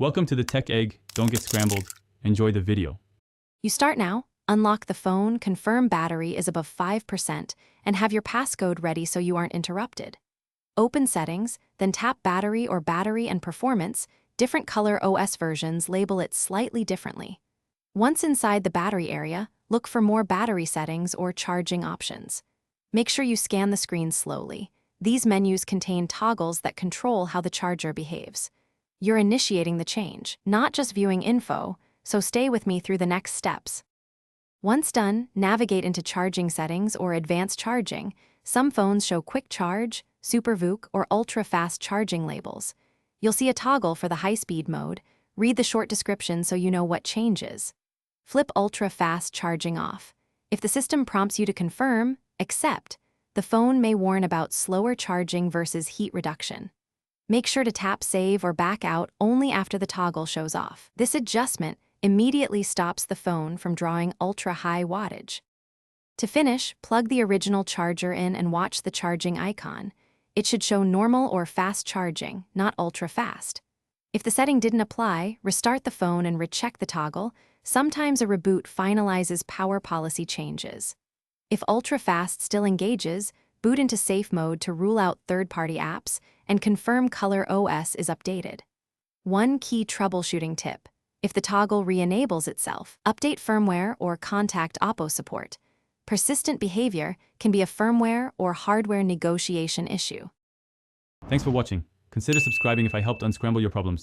Welcome to the Tech Egg. Don't get scrambled. Enjoy the video. You start now, unlock the phone, confirm battery is above 5%, and have your passcode ready so you aren't interrupted. Open Settings, then tap Battery or Battery and Performance. Different color OS versions label it slightly differently. Once inside the battery area, look for more battery settings or charging options. Make sure you scan the screen slowly. These menus contain toggles that control how the charger behaves. You're initiating the change, not just viewing info, so stay with me through the next steps. Once done, navigate into Charging Settings or Advanced Charging. Some phones show Quick Charge, Super VOOC, or Ultra Fast Charging labels. You'll see a toggle for the high-speed mode. Read the short description so you know what changes. Flip Ultra Fast Charging off. If the system prompts you to confirm, accept. The phone may warn about slower charging versus heat reduction. Make sure to tap Save or back out only after the toggle shows off. This adjustment immediately stops the phone from drawing ultra-high wattage. To finish, plug the original charger in and watch the charging icon. It should show normal or fast charging, not ultra-fast. If the setting didn't apply, restart the phone and recheck the toggle. Sometimes a reboot finalizes power policy changes. If ultra-fast still engages, boot into safe mode to rule out third-party apps and confirm Color OS is updated. One key troubleshooting tip: if the toggle re-enables itself, update firmware or contact Oppo support. Persistent behavior can be a firmware or hardware negotiation issue. Thanks for watching. Consider subscribing if I helped unscramble your problems.